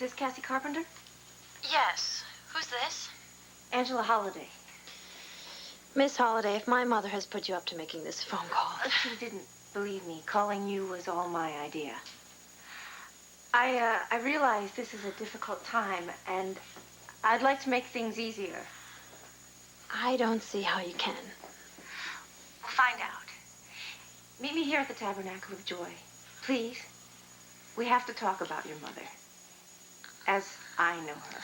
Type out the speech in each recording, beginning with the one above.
this Cassie Carpenter? Yes. Who's this? Angela Holliday. Miss Holliday, if my mother has put you up to making this phone call... She didn't. Believe me, calling you was all my idea. I realize this is a difficult time, and I'd like to make things easier. I don't see how you can. We'll find out. Meet me here at the Tabernacle of Joy. Please. We have to talk about your mother. As I know her.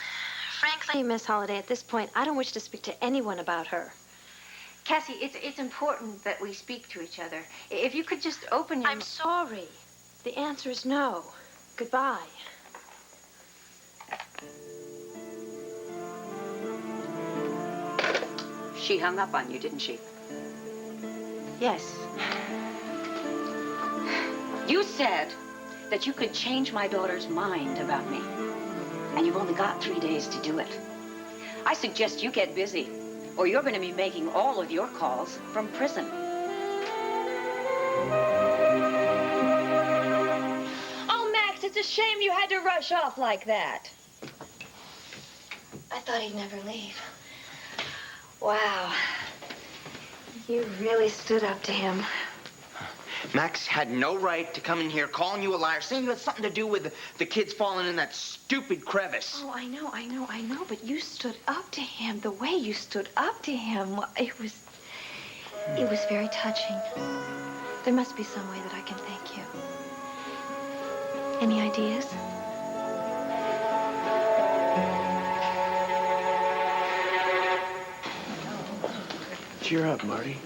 Frankly, Miss Holliday, at this point, I don't wish to speak to anyone about her. Cassie, it's important that we speak to each other. If you could just open your... I'm sorry. The answer is no. Goodbye. She hung up on you, didn't she? Yes. You said that you could change my daughter's mind about me. And you've only got 3 days to do it. I suggest you get busy, or you're going to be making all of your calls from prison. Oh, Max, it's a shame you had to rush off like that. I thought he'd never leave. Wow. You really stood up to him. Max had no right to come in here calling you a liar, saying you had something to do with the kids falling in that stupid crevice. Oh, I know, but you stood up to him. The way you stood up to him, it was very touching. There must be some way that I can thank you. Any ideas? Cheer up, Marty.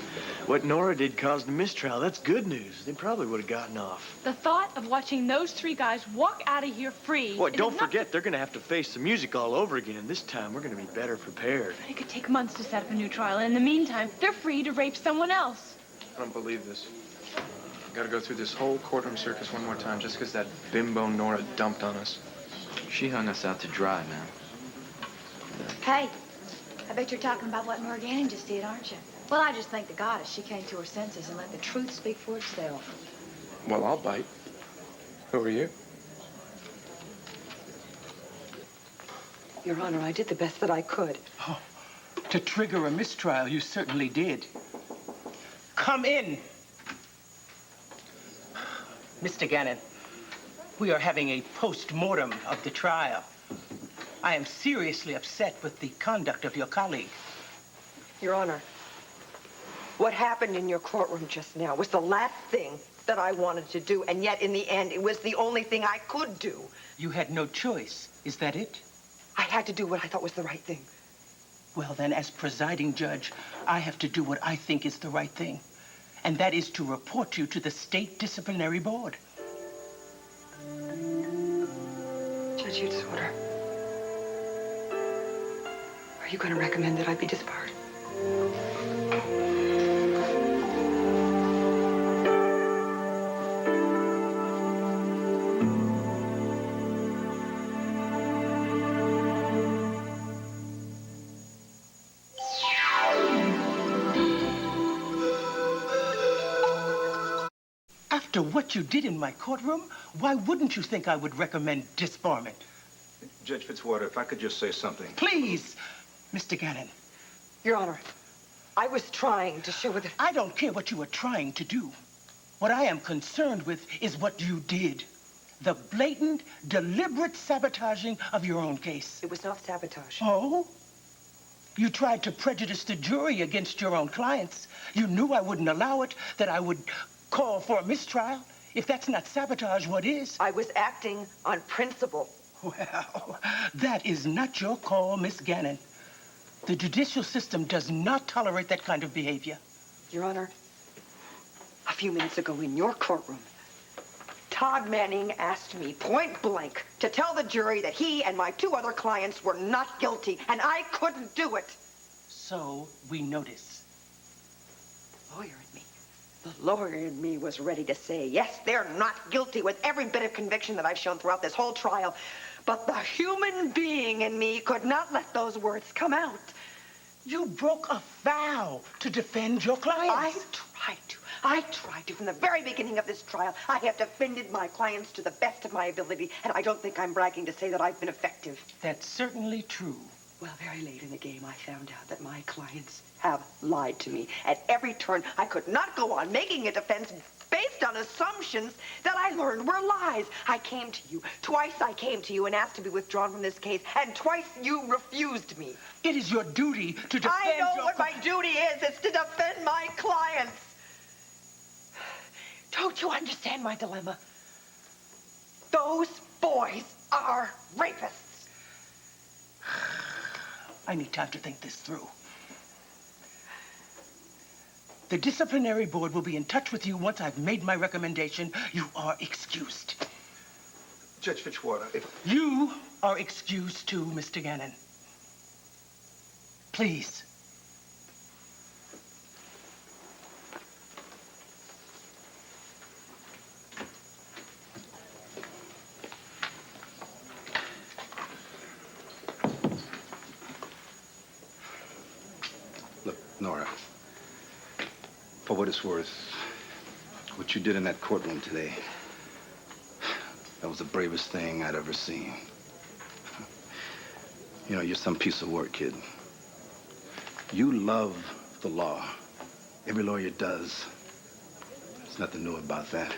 What Nora did caused a mistrial. That's good news. They probably would have gotten off. The thought of watching those 3 guys walk out of here free... Well, don't forget, they're going to have to face the music all over again. This time, we're going to be better prepared. It could take months to set up a new trial, and in the meantime, they're free to rape someone else. I don't believe this. Gotta go through this whole courtroom circus one more time just because that bimbo Nora dumped on us. She hung us out to dry, man. Hey, I bet you're talking about what Nora Gannon just did, aren't you? Well, I just thank the goddess she came to her senses and let the truth speak for itself. Well, I'll bite. Who are you? Your Honor, I did the best that I could. Oh, to trigger a mistrial, you certainly did. Come in. Mr. Gannon, we are having a post-mortem of the trial. I am seriously upset with the conduct of your colleague. Your Honor, what happened in your courtroom just now was the last thing that I wanted to do, and yet in the end, it was the only thing I could do. You had no choice. Is that it? I had to do what I thought was the right thing. Well, then, as presiding judge, I have to do what I think is the right thing. And that is to report you to the State Disciplinary Board. Judge Hughes' order. Are you going to recommend that I be disbarred? After what you did in my courtroom, why wouldn't you think I would recommend disbarment? Judge Fitzwater, if I could just say something. Please, Mr. Gannon. Your Honor, I was trying to show that... I don't care what you were trying to do. What I am concerned with is what you did. The blatant, deliberate sabotaging of your own case. It was not sabotage. Oh? You tried to prejudice the jury against your own clients. You knew I wouldn't allow it, that I would call for a mistrial. If that's not sabotage, what is? I was acting on principle. Well, that is not your call, Miss Gannon. The judicial system does not tolerate that kind of behavior. Your Honor, a few minutes ago in your courtroom, Todd Manning asked me point blank to tell the jury that he and my 2 other clients were not guilty, and I couldn't do it. So we notice. The lawyer in me was ready to say, yes, they're not guilty with every bit of conviction that I've shown throughout this whole trial. But the human being in me could not let those words come out. You broke a vow to defend your clients. I tried to. From the very beginning of this trial, I have defended my clients to the best of my ability, and I don't think I'm bragging to say that I've been effective. That's certainly true. Well, very late in the game, I found out that my clients have lied to me. At every turn, I could not go on making a defense based on assumptions that I learned were lies. I came to you. Twice I came to you and asked to be withdrawn from this case, and twice you refused me. It is your duty to defend I know what my duty is. It's to defend my clients. Don't you understand my dilemma? Those boys are rapists. I need time to think this through. The disciplinary board will be in touch with you once I've made my recommendation. You are excused. Judge Fitzwater, if... You are excused too, Mr. Gannon. Please. Look, Nora, for what it's worth, what you did in that courtroom today, that was the bravest thing I'd ever seen. You know, you're some piece of work, kid. You love the law. Every lawyer does. There's nothing new about that.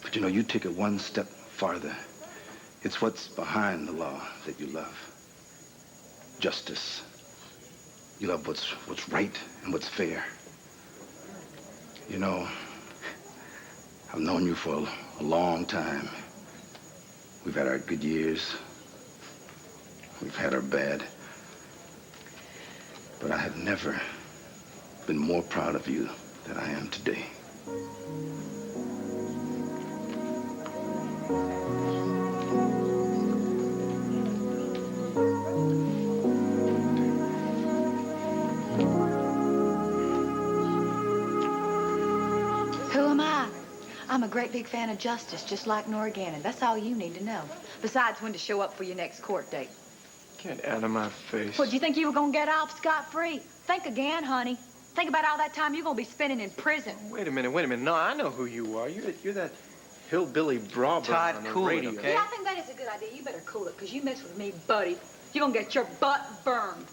But you know, you take it one step farther. It's what's behind the law that you love. Justice. You love what's right and what's fair. You know, I've known you for a long time. We've had our good years. We've had our bad. But I have never been more proud of you than I am today. Who am I? I'm a great big fan of justice, just like Nora Gannon. That's all you need to know. Besides, when to show up for your next court date. Get out of my face. What, do you think you were gonna get off scot-free? Think again, honey. Think about all that time you're gonna be spending in prison. Wait a minute. No, I know who you are. You're that hillbilly brawler Todd, on the cool it, radio. okay? Yeah, I think that is a good idea. You better cool it, because you mess with me, buddy, you're gonna get your butt burned.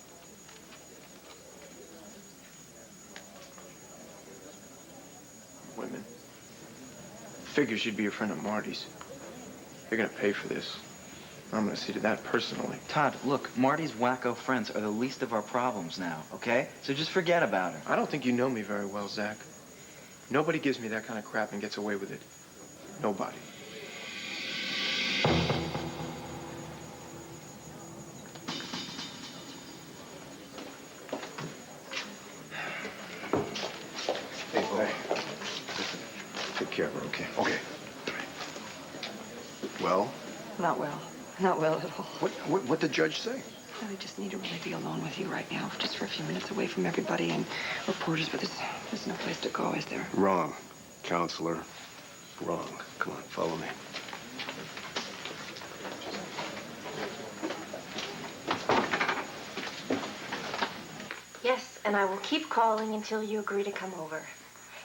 Women. Figures you'd be a friend of Marty's. They're gonna pay for this. I'm gonna see to that personally. Todd, look, Marty's wacko friends are the least of our problems now, okay? So just forget about her. I don't think you know me very well, Zach. Nobody gives me that kind of crap and gets away with it. Nobody. Hey, boy. Listen, take care of her, okay? Okay. Well? Not well. Not well at all. What did the judge say? I just need to really be alone with you right now, just for a few minutes away from everybody and reporters, but there's no place to go, is there? Wrong, counselor. Wrong. Come on, follow me. Yes, and I will keep calling until you agree to come over.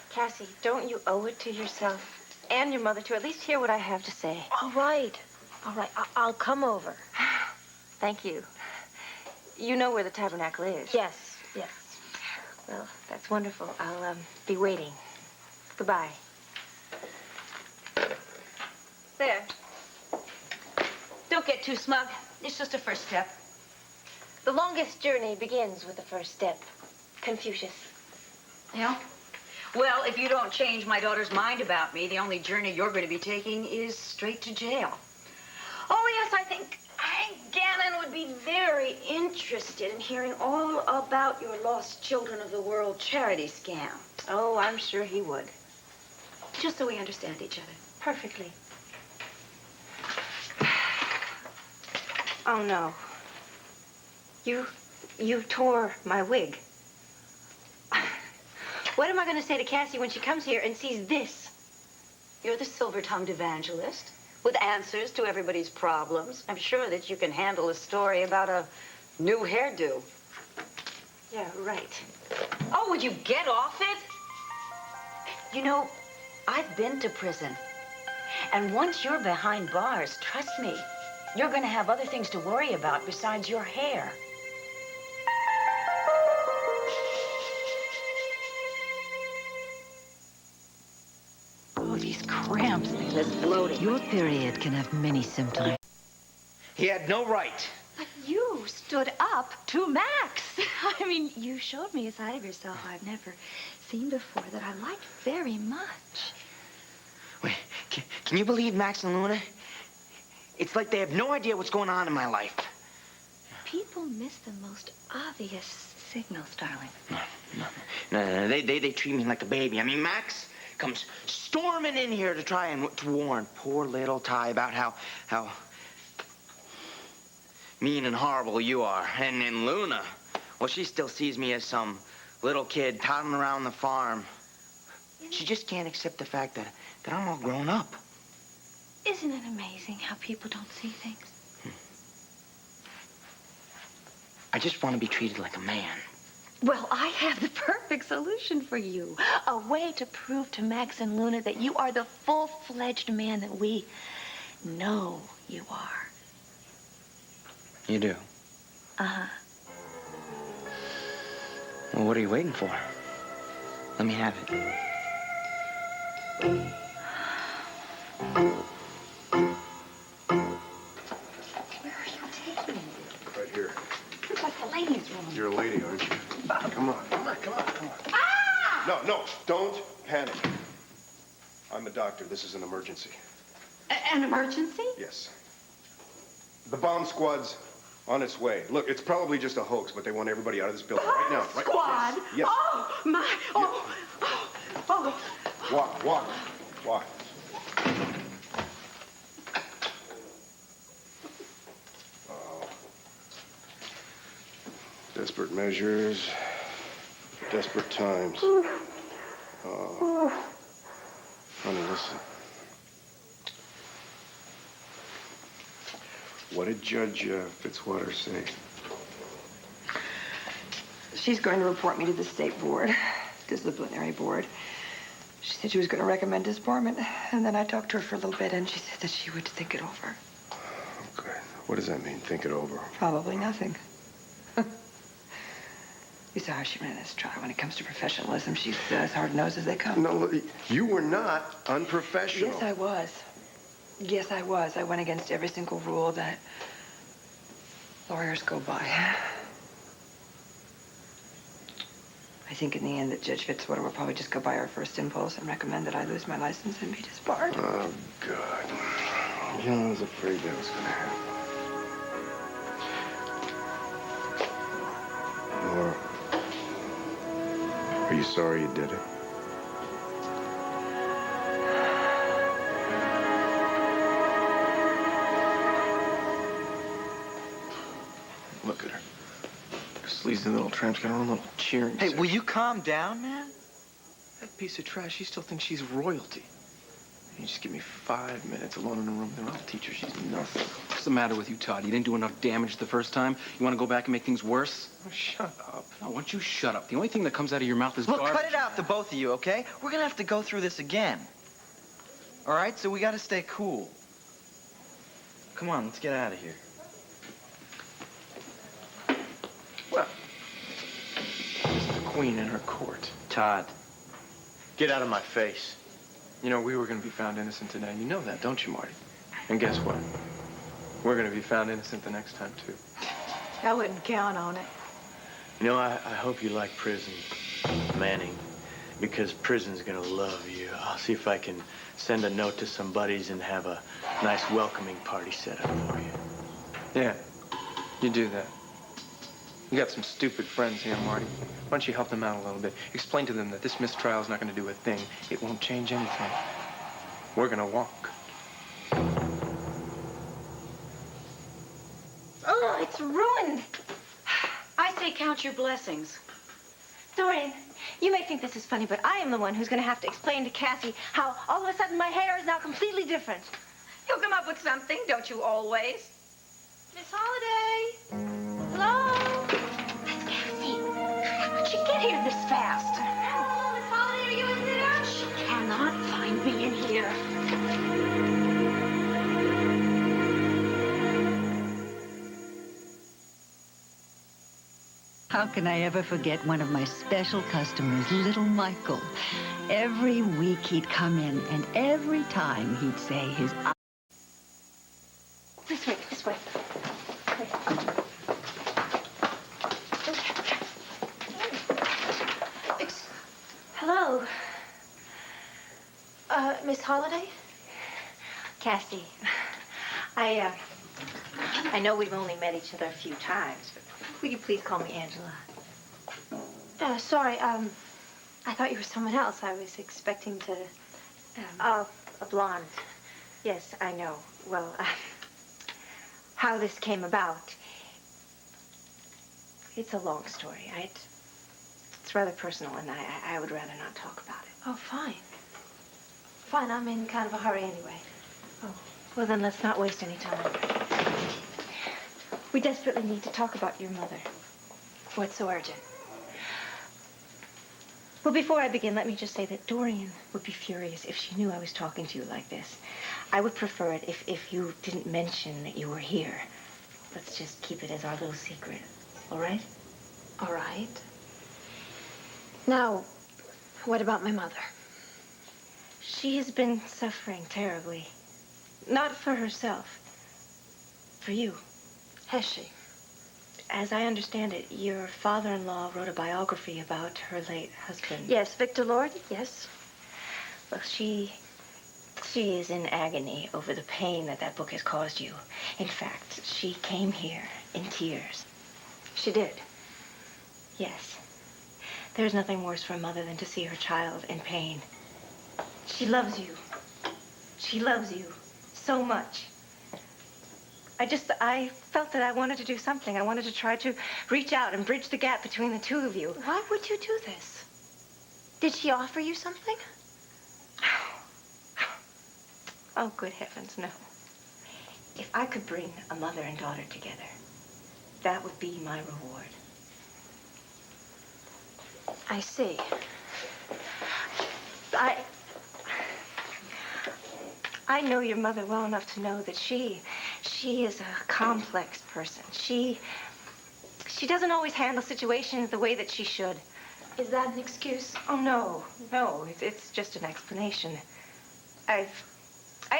Cassie, don't you owe it to yourself and your mother to at least hear what I have to say? All right. I'll come over. Thank you. You know where the tabernacle is? Yes. Well, that's wonderful. I'll be waiting. Goodbye. There. Don't get too smug. It's just a first step. The longest journey begins with the first step. Confucius. Yeah? Well, if you don't change my daughter's mind about me, the only journey you're going to be taking is straight to jail. Oh, yes, I think Gannon would be very interested in hearing all about your Lost Children of the World charity scam. Oh, I'm sure he would. Just so we understand each other. Perfectly. Oh, no. You tore my wig. What am I going to say to Cassie when she comes here and sees this? You're the silver-tongued evangelist with answers to everybody's problems. I'm sure that you can handle a story about a new hairdo. Yeah, right. Oh, would you get off it? You know, I've been to prison. And once you're behind bars, trust me, you're going to have other things to worry about besides your hair. Oh, these cramps, this bloating. Your period can have many symptoms. He had no right. But you stood up to Max. I mean, you showed me a side of yourself I've never seen before that I liked very much. Wait, can you believe Max and Luna? It's like they have no idea what's going on in my life. People miss the most obvious signals, darling. No, they treat me like a baby. I mean, Max comes storming in here to try and to warn poor little Ty about how mean and horrible you are. And then Luna, well, she still sees me as some little kid toddling around the farm. She just can't accept the fact that I'm all grown up. Isn't it amazing how people don't see things? I just want to be treated like a man. Well, I have the perfect solution for you. A way to prove to Max and Luna that you are the full-fledged man that we know you are. You do? Uh-huh. Well, what are you waiting for? Let me have it. Right here. It's like the ladies' room. You're a lady, aren't you? Come on. Ah! No, don't panic. I'm a doctor. This is an emergency. An emergency? Yes. The bomb squad's on its way. Look, it's probably just a hoax, but they want everybody out of this building right now. Right? Squad? Yes. Oh, my. Oh. Oh. Walk. Oh. Desperate measures, desperate times. Oh. Honey, listen. What did Judge Fitzwater say? She's going to report me to the state board, disciplinary board. She said she was going to recommend disbarment, and then I talked to her for a little bit, and she said that she would think it over. Okay. What does that mean, think it over? Probably nothing. You saw how she ran this trial. When it comes to professionalism, she's as hard-nosed as they come. No, you were not unprofessional. Yes, I was. Yes, I was. I went against every single rule that lawyers go by. I think in the end that Judge Fitzwater will probably just go by our first impulse and recommend that I lose my license and be disbarred. Oh, God. You know, I was afraid that was going to happen. Nora, are you sorry you did it? Look at her. Sleazy little tramp's got her own little cheering. Hey, will you calm down, man? That piece of trash, she still thinks she's royalty. You just give me 5 minutes alone in a room, then I'll teach her she's nothing. What's the matter with you, Todd? You didn't do enough damage the first time? You want to go back and make things worse? Oh, shut up. I want you shut up. The only thing that comes out of your mouth is Look, garbage. cut it out, the both of you, okay? We're gonna have to go through this again. All right? So we gotta stay cool. Come on, let's get out of here. Well, it's the queen in her court. Todd, get out of my face. You know, we were going to be found innocent today. You know that, don't you, Marty? And guess what? We're going to be found innocent the next time, too. I wouldn't count on it. You know, I hope you like prison, Manning, because prison's gonna love you. I'll see if I can send a note to some buddies and have a nice welcoming party set up for you. Yeah, you do that. You got some stupid friends here, Marty. Why don't you help them out a little bit? Explain to them that this mistrial is not going to do a thing. It won't change anything. We're going to walk. Oh, it's ruined. I say count your blessings. Dorian, you may think this is funny, but I am the one who's going to have to explain to Cassie how all of a sudden my hair is now completely different. You'll come up with something, don't you always? Miss Holiday. Hello? That's Cassie. fast. Oh, Miss Holiday, are you in there? She cannot find me in here. How can I ever forget one of my special customers, little Michael? Every week he'd come in, and every time he'd say his... This way, this way. Hello. Miss Holiday? Cassie. I know we've only met each other a few times, but will you please call me Angela? Sorry, I thought you were someone else. I was expecting to... Oh, a blonde. Yes, I know. Well, how this came about, it's a long story. It's rather personal, and I would rather not talk about it. Oh, fine. Fine, I'm in kind of a hurry anyway. Oh, well, then let's not waste any time. We desperately need to talk about your mother. What's so urgent? Well, before I begin, let me just say that Dorian would be furious if she knew I was talking to you like this. I would prefer it if you didn't mention that you were here. Let's just keep it as our little secret, all right? All right. Now, what about my mother? She has been suffering terribly. Not for herself. For you. Has she? As I understand it, your father-in-law wrote a biography about her late husband. Yes, Victor Lord, yes. Well, she is in agony over the pain that book has caused you. In fact, she came here in tears. She did? Yes. There's nothing worse for a mother than to see her child in pain. She loves you. She loves you so much. I felt that I wanted to do something. I wanted to try to reach out and bridge the gap between the two of you. Why would you do this? Did she offer you something? Oh, good heavens, no. If I could bring a mother and daughter together, that would be my reward. I see. I know your mother well enough to know that she is a complex person. She doesn't always handle situations the way that she should. Is that an excuse? Oh, no. It's just an explanation. I've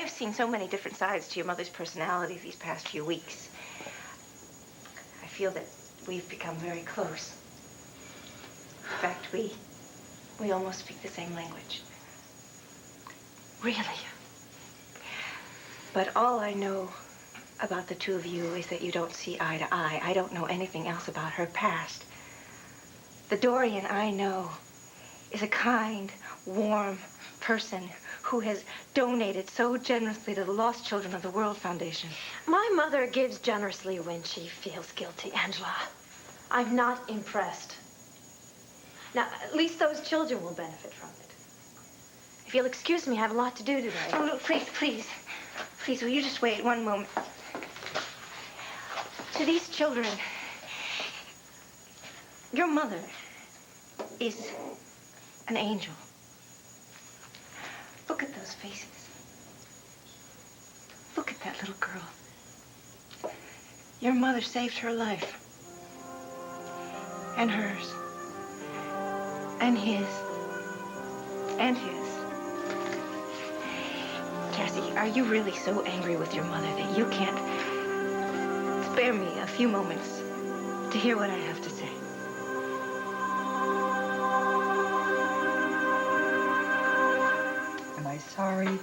seen so many different sides to your mother's personality these past few weeks. I feel that we've become very close. In fact, we almost speak the same language. Really? But all I know about the two of you is that you don't see eye to eye. I don't know anything else about her past. The Dorian I know is a kind, warm person who has donated so generously to the Lost Children of the World Foundation. My mother gives generously when she feels guilty, Angela. I'm not impressed. Now, at least those children will benefit from it. If you'll excuse me, I have a lot to do today. Oh, no, please. Please, will you just wait one moment? To these children, your mother is an angel. Look at those faces. Look at that little girl. Your mother saved her life. And hers. And his. And his. Cassie, are you really so angry with your mother that you can't spare me a few moments to hear what I have to say? Am I sorry?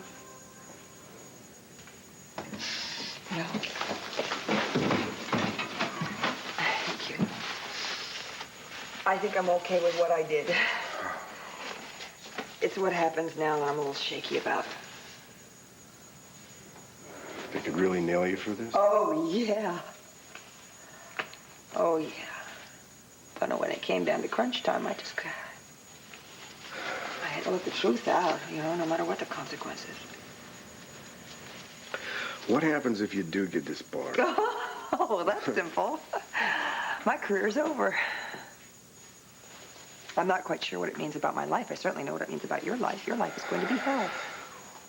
No. Thank you. I think I'm okay with what I did. It's what happens now that I'm a little shaky about. They could really nail you for this? Oh, yeah. Oh, yeah. But no, when it came down to crunch time, I had to let the truth out, no matter what the consequences. What happens if you do get disbarred? Oh, that's simple. My career's over. I'm not quite sure what it means about my life. I certainly know what it means about your life. Your life is going to be hell.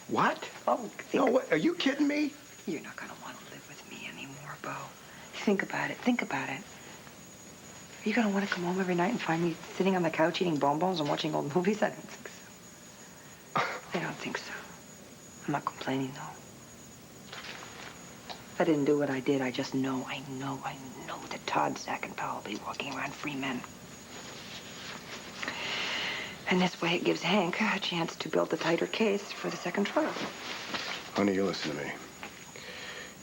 What? Oh, No, what? Are you kidding me? You're not going to want to live with me anymore, Bo. Think about it. Think about it. Are you going to want to come home every night and find me sitting on the couch eating bonbons and watching old movies? I don't think so. I don't think so. I'm not complaining, though. If I didn't do what I did, I just know, I know that Todd, Zach, and Powell will be walking around free men. And this way it gives Hank a chance to build a tighter case for the second trial. Honey, you listen to me.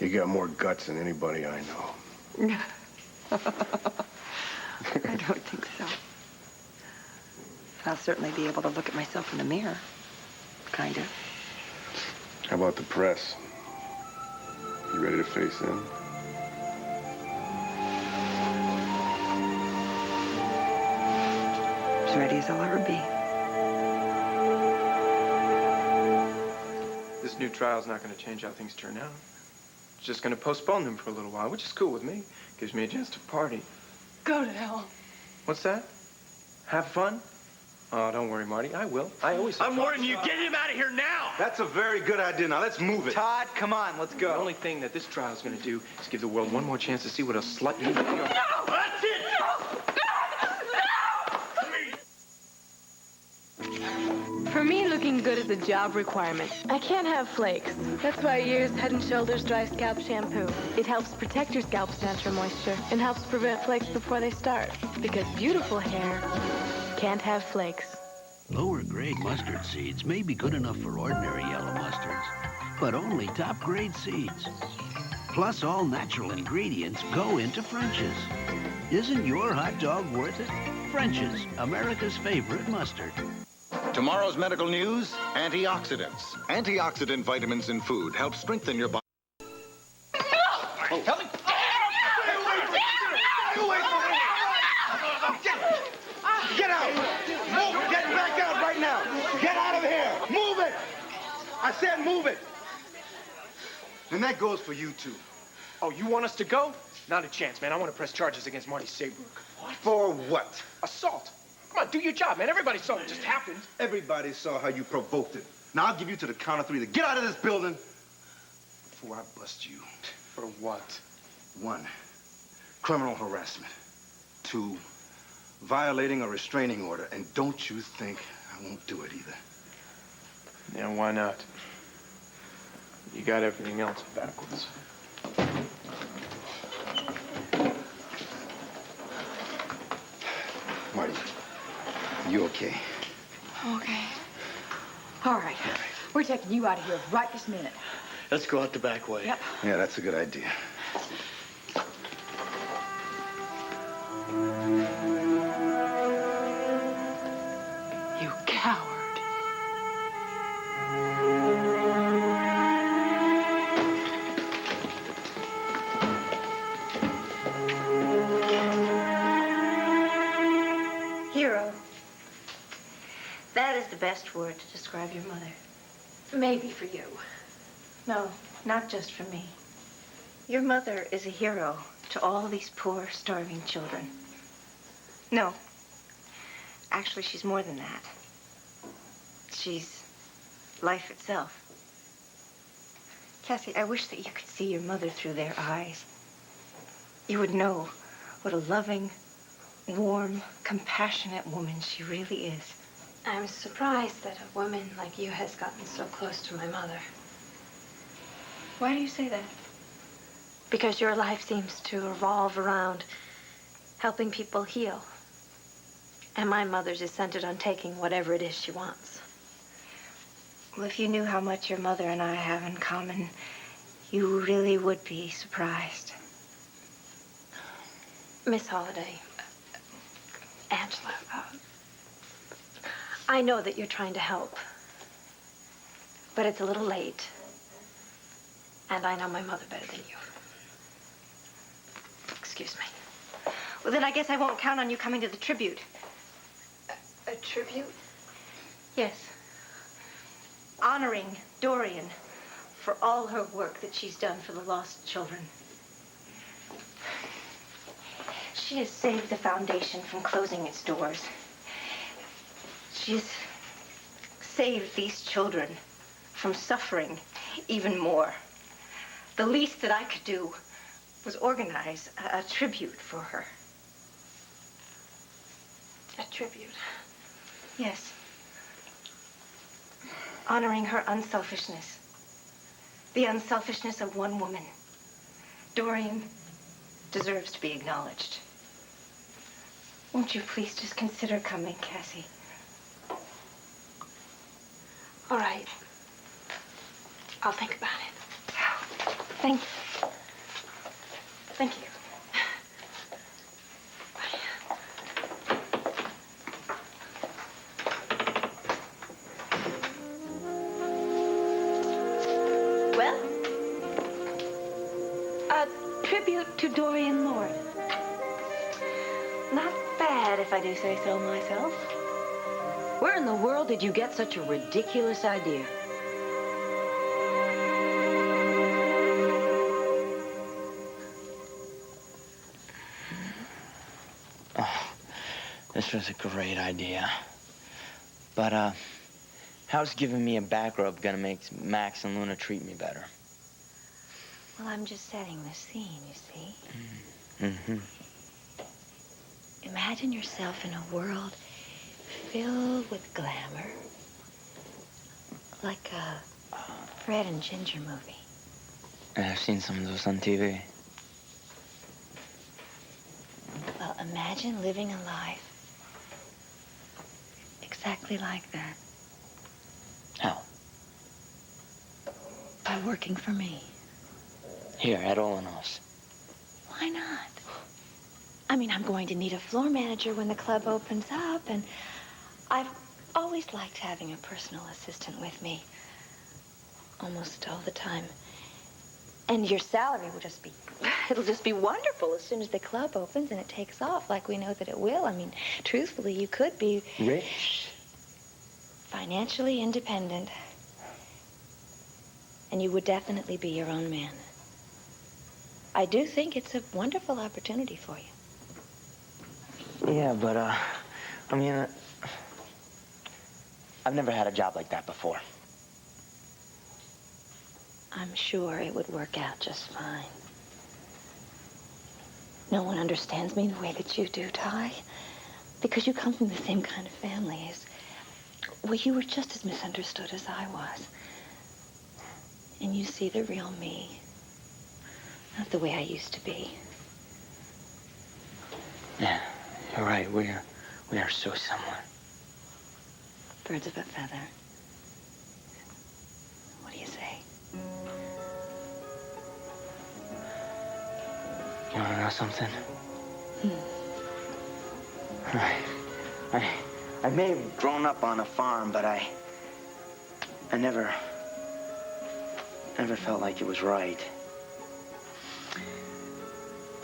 You got more guts than anybody I know. I don't think so. I'll certainly be able to look at myself in the mirror. Kind of. How about the press? You ready to face them? As ready as I'll ever be. This new trial's not going to change how things turn out. It's just going to postpone them for a little while, which is cool with me. Gives me a chance to party. Go to hell. What's that? Have fun? Oh, don't worry, Marty. I will. I always. I'm warning you. Get him out of here now. That's a very good idea. Now, let's move it. Todd, come on, let's go. The only thing that this trial's going to do is give the world one more chance to see what a slut you really are. No! That's it! For me, looking good is a job requirement. I can't have flakes. That's why I use Head & Shoulders Dry Scalp Shampoo. It helps protect your scalp's natural moisture and helps prevent flakes before they start. Because beautiful hair can't have flakes. Lower grade mustard seeds may be good enough for ordinary yellow mustards, but only top grade seeds. Plus, all natural ingredients go into French's. Isn't your hot dog worth it? French's, America's favorite mustard. Tomorrow's medical news, antioxidants. Antioxidant vitamins in food help strengthen your body. Oh, tell me. Get out! Move! Get back out right now! Get out of here! Move it! I said move it! And that goes for you, too. Oh, you want us to go? Not a chance, man. I want to press charges against Marty Saybrook. What? For what? Assault. Come on, do your job, man. Everybody saw what just happened. Everybody saw how you provoked it. Now, I'll give you to the count of 3 to get out of this building before I bust you. For what? 1, criminal harassment. 2, violating a restraining order. And don't you think I won't do it either. Yeah, why not? You got everything else backwards. Marty, you okay? Okay. All right. We're taking you out of here right this minute. Let's go out the back way. Yep. Yeah, that's a good idea. You coward. Hero. That is the best word to describe your mother. Maybe for you. No, not just for me. Your mother is a hero to all these poor, starving children. No. Actually, she's more than that. She's life itself. Cassie, I wish that you could see your mother through their eyes. You would know what a loving, warm, compassionate woman she really is. I'm surprised that a woman like you has gotten so close to my mother. Why do you say that? Because your life seems to revolve around helping people heal. And my mother's is centered on taking whatever it is she wants. Well, if you knew how much your mother and I have in common, you really would be surprised. Miss Holliday, Angela, I know that you're trying to help, but it's a little late. And I know my mother better than you. Excuse me. Well, then I guess I won't count on you coming to the tribute. A tribute? Yes. Honoring Dorian for all her work that she's done for the lost children. She has saved the foundation from closing its doors. She's saved these children from suffering even more. The least that I could do was organize a tribute for her. A tribute? Yes. Honoring her unselfishness. The unselfishness of one woman. Dorian deserves to be acknowledged. Won't you please just consider coming, Cassie? All right. I'll think about it. Thank you. Thank you. Well, a tribute to Dorian Lord. Not bad, if I do say so myself. Where in the world did you get such a ridiculous idea? Oh, this was a great idea. But, how's giving me a back rub gonna make Max and Luna treat me better? Well, I'm just setting the scene, you see. Mm-hmm. Imagine yourself in a world filled with glamour. Like a Fred and Ginger movie. I've seen some of those on TV. Well, imagine living a life exactly like that. How? By working for me. Here, at Oltl. Why not? I mean, I'm going to need a floor manager when the club opens up, and I've always liked having a personal assistant with me. Almost all the time. And your salary will just be, it'll just be wonderful as soon as the club opens and it takes off like we know that it will. I mean, truthfully, you could be rich, financially independent, and you would definitely be your own man. I do think it's a wonderful opportunity for you. Yeah, but, I mean, I've never had a job like that before. I'm sure it would work out just fine. No one understands me the way that you do, Ty. Because you come from the same kind of family as... Well, you were just as misunderstood as I was. And you see the real me. Not the way I used to be. Yeah, you're right. We are so similar. Birds of a feather. What do you say? You want to know something? I may have grown up on a farm, but I never felt like it was right.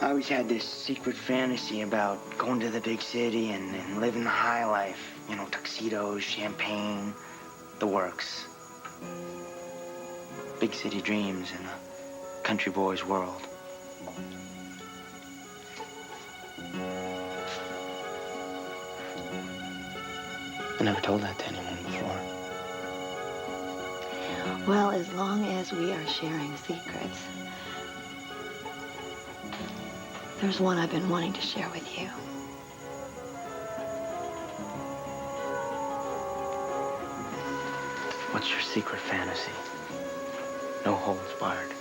I always had this secret fantasy about going to the big city and living the high life. You know, tuxedos, champagne, the works. Big city dreams in a country boy's world. I never told that to anyone before. Well, as long as we are sharing secrets, there's one I've been wanting to share with you. What's your secret fantasy? No holds barred.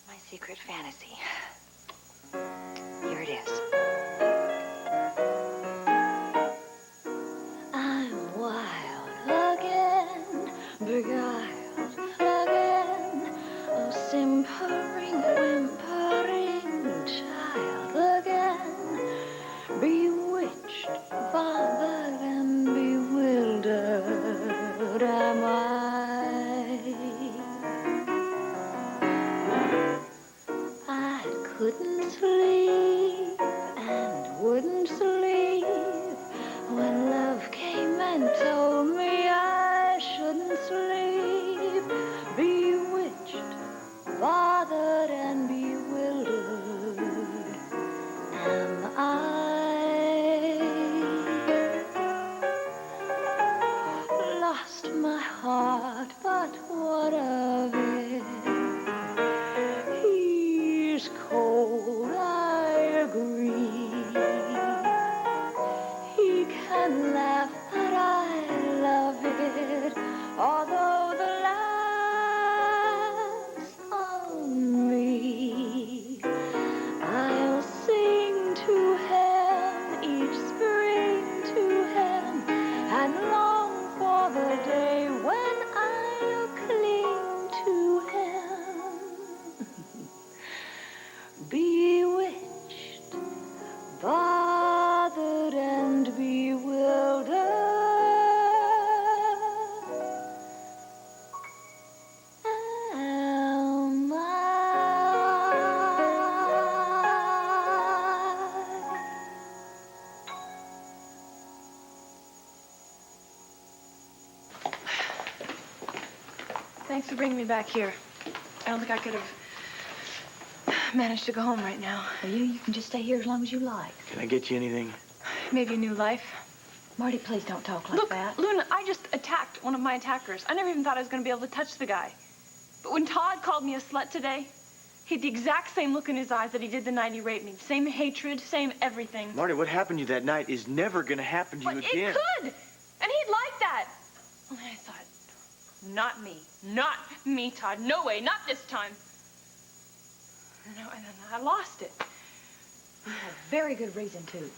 My secret fantasy. Here it is. I'm wild again, beguiled again, oh, simpering women. Thanks for bringing me back here. I don't think I could have managed to go home right now. Well, you can just stay here as long as you like. Can I get you anything? Maybe a new life. Marty, please don't talk like that. Luna, I just attacked one of my attackers. I never even thought I was going to be able to touch the guy. But when Todd called me a slut today, he had the exact same look in his eyes that he did the night he raped me. Same hatred, same everything. Marty, what happened to you that night is never gonna happen to you again. It could! And he'd like that. Only I thought, not me. Not me, Todd. No way, not this time. And then I lost it. You had very good reason to.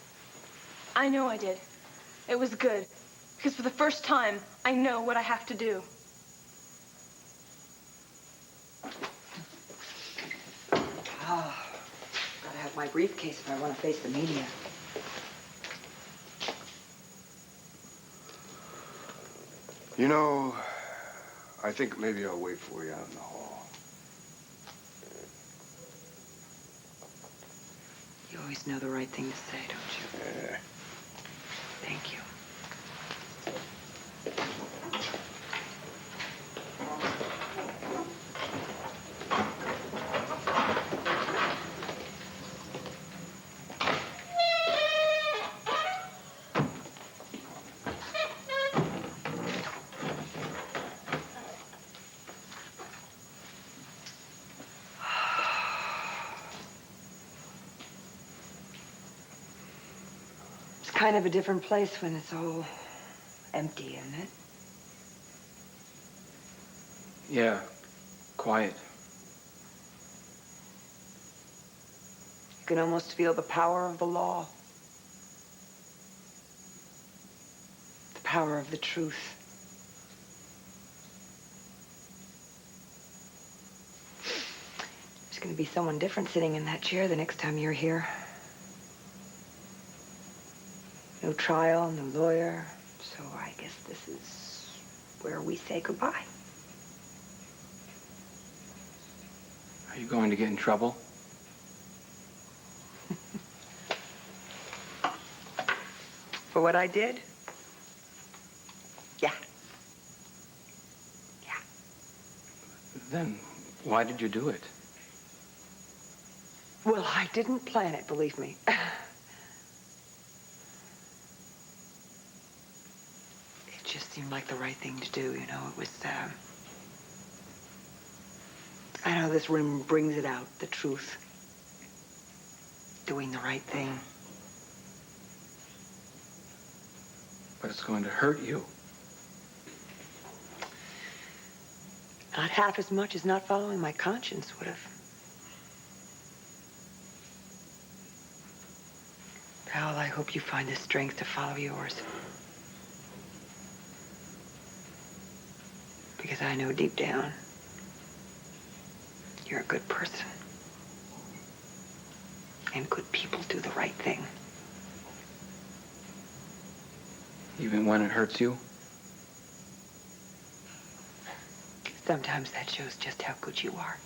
I know I did. It was good. Because for the first time, I know what I have to do. Gotta have my briefcase if I want to face the media. You know, I think maybe I'll wait for you out in the hall. You always know the right thing to say, don't you? Yeah. Thank you. Kind of a different place when it's all empty, isn't it? Yeah, quiet. You can almost feel the power of the law. The power of the truth. There's going to be someone different sitting in that chair the next time you're here. No trial, no lawyer, so I guess this is where we say goodbye. Are you going to get in trouble? For what I did? Yeah. Yeah. Then why did you do it? Well, I didn't plan it, believe me. It just seemed like the right thing to do, you know. It was, I know this room brings it out, the truth. Doing the right thing. But it's going to hurt you. Not half as much as not following my conscience would have. Pal, I hope you find the strength to follow yours. Because I know deep down, you're a good person. And good people do the right thing. Even when it hurts you? Sometimes that shows just how good you are.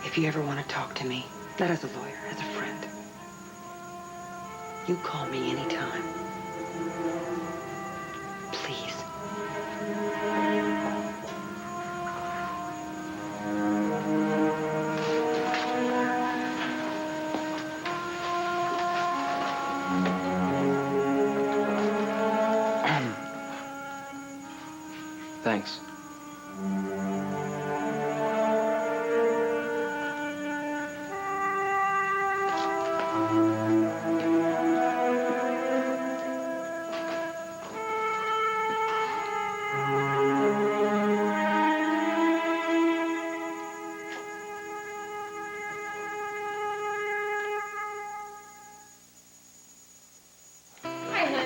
If you ever want to talk to me, not as a lawyer, as a friend, you call me anytime. Please. Thanks.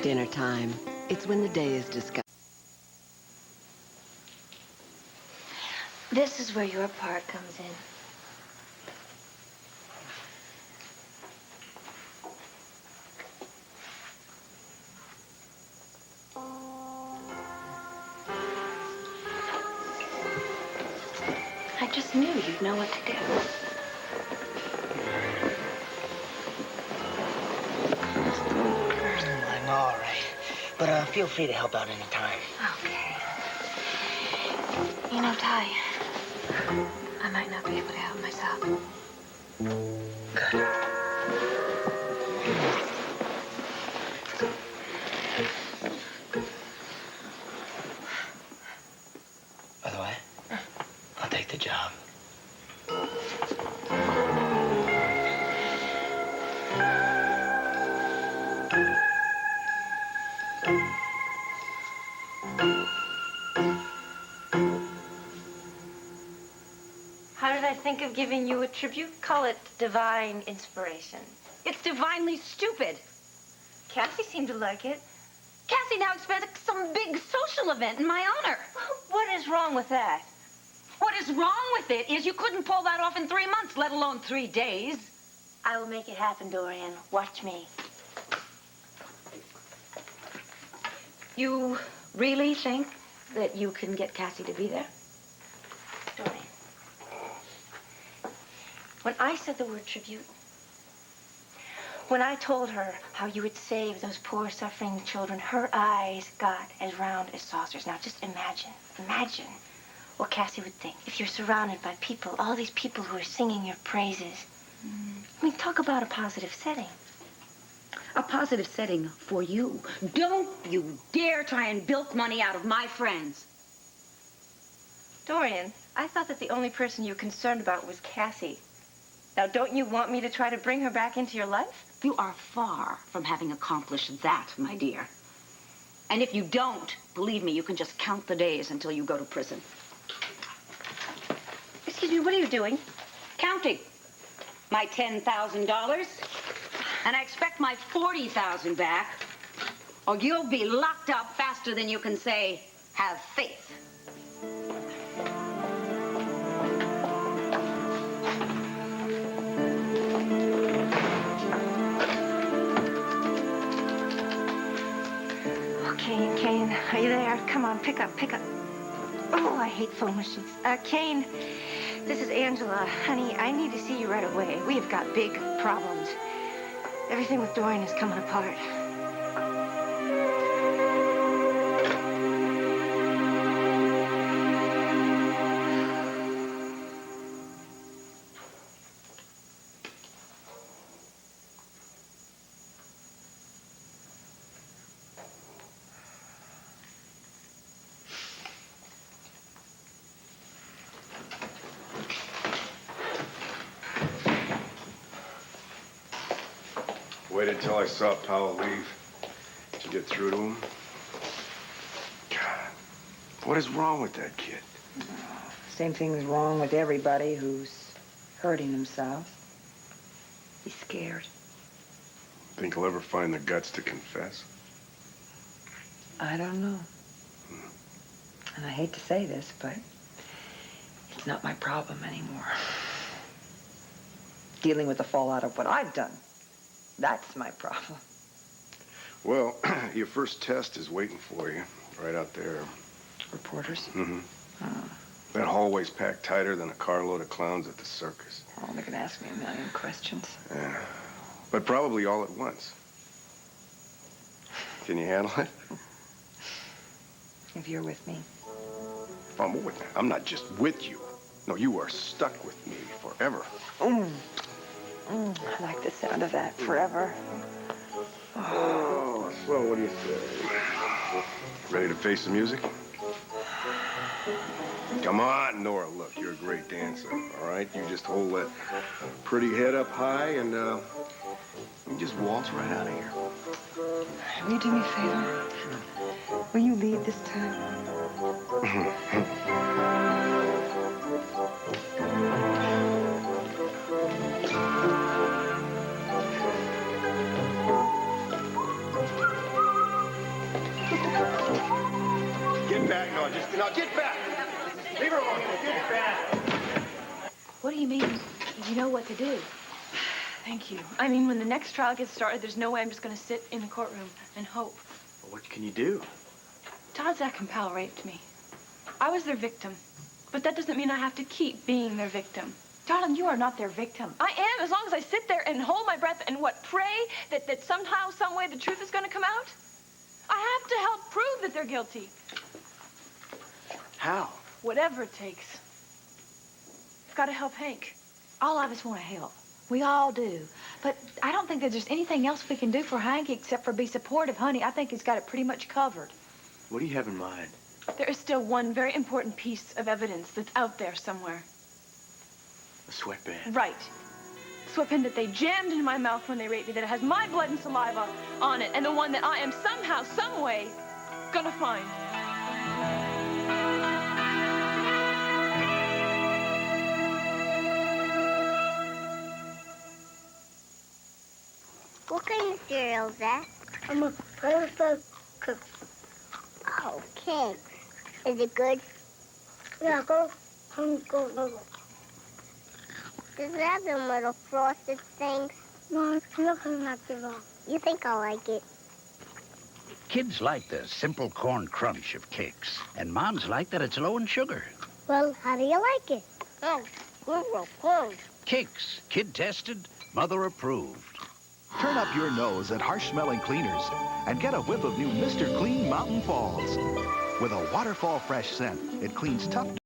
Dinner time. It's when the day is discussed. This is where your part comes in. I just knew you'd know what to do. But feel free to help out anytime. Okay. You know, Ty, I might not be able to help myself. Good. By the way, I'll take the job. How did I think of giving you a tribute? Call it divine inspiration. It's divinely stupid. Cassie seemed to like it. Cassie now expects some big social event in my honor. What is wrong with that? What is wrong with it is you couldn't pull that off in 3 months, let alone 3 days. I will make it happen, Dorian. Watch me. You really think that you can get Cassie to be there? Dorian. When I said the word tribute, when I told her how you would save those poor, suffering children, her eyes got as round as saucers. Now, just imagine what Cassie would think if you're surrounded by people, all these people who are singing your praises. I mean, talk about a positive setting. A positive setting for you. Don't you dare try and bilk money out of my friends. Dorian, I thought that the only person you were concerned about was Cassie. Now, don't you want me to try to bring her back into your life? You are far from having accomplished that, my dear. And if you don't, believe me, you can just count the days until you go to prison. Excuse me, what are you doing? Counting my $10,000, and I expect my $40,000 back, or you'll be locked up faster than you can say, have faith. Kane, are you there? Come on, pick up. Oh, I hate phone machines. Kane, this is Angela. Honey, I need to see you right away. We have got big problems. Everything with Dorian is coming apart. Waited until I saw Powell leave. Did you get through to him? God, what is wrong with that kid? Same thing is wrong with everybody who's hurting themselves. He's scared. Think he'll ever find the guts to confess? I don't know. And I hate to say this, but it's not my problem anymore. Dealing with the fallout of what I've done, that's my problem. Well, your first test is waiting for you, right out there. Reporters? Mm-hmm. Oh. That hallway's packed tighter than a carload of clowns at the circus. Oh, they're gonna ask me a million questions. Yeah, but probably all at once. Can you handle it? If you're with me. If I'm with you, I'm not just with you. No, you are stuck with me forever. I like the sound of that. Forever. Oh, well, what do you say? Ready to face the music? Come on, Nora, look, you're a great dancer, all right? You just hold that pretty head up high and you just waltz right out of here. Will you do me a favor? Will you lead this time? Get back, no, get back! Leave her alone, get back! What do you mean? You know what to do? Thank you. I mean, when the next trial gets started, there's no way I'm just going to sit in the courtroom and hope. Well, what can you do? Todd, Zach, and Powell raped me. I was their victim. But that doesn't mean I have to keep being their victim. Darling, you are not their victim. I am, as long as I sit there and hold my breath and pray that somehow, some way, the truth is going to come out. I have to that they're guilty. How? Whatever it takes. I've got to help Hank. All of us want to help. We all do. But I don't think that there's anything else we can do for Hank except for be supportive, honey. I think he's got it pretty much covered. What do you have in mind? There is still one very important piece of evidence that's out there somewhere. A sweatband. Right. Sweatband that they jammed in my mouth when they raped me, that has my blood and saliva on it, and the one that I am somehow, some way, gonna find. What kind of cereal is that? I'm a perfect cook. Oh, cake. Is it good? Yeah, go. Go. Does it have them little frosted things? No, it's looking like it all. You think I'll like it? Kids like the simple corn crunch of cakes, and moms like that it's low in sugar. Well, how do you like it? Oh, good. Cakes, kid tested, mother approved. Turn up your nose at harsh-smelling cleaners and get a whiff of new Mr. Clean Mountain Falls. With a waterfall fresh scent, it cleans tough dirt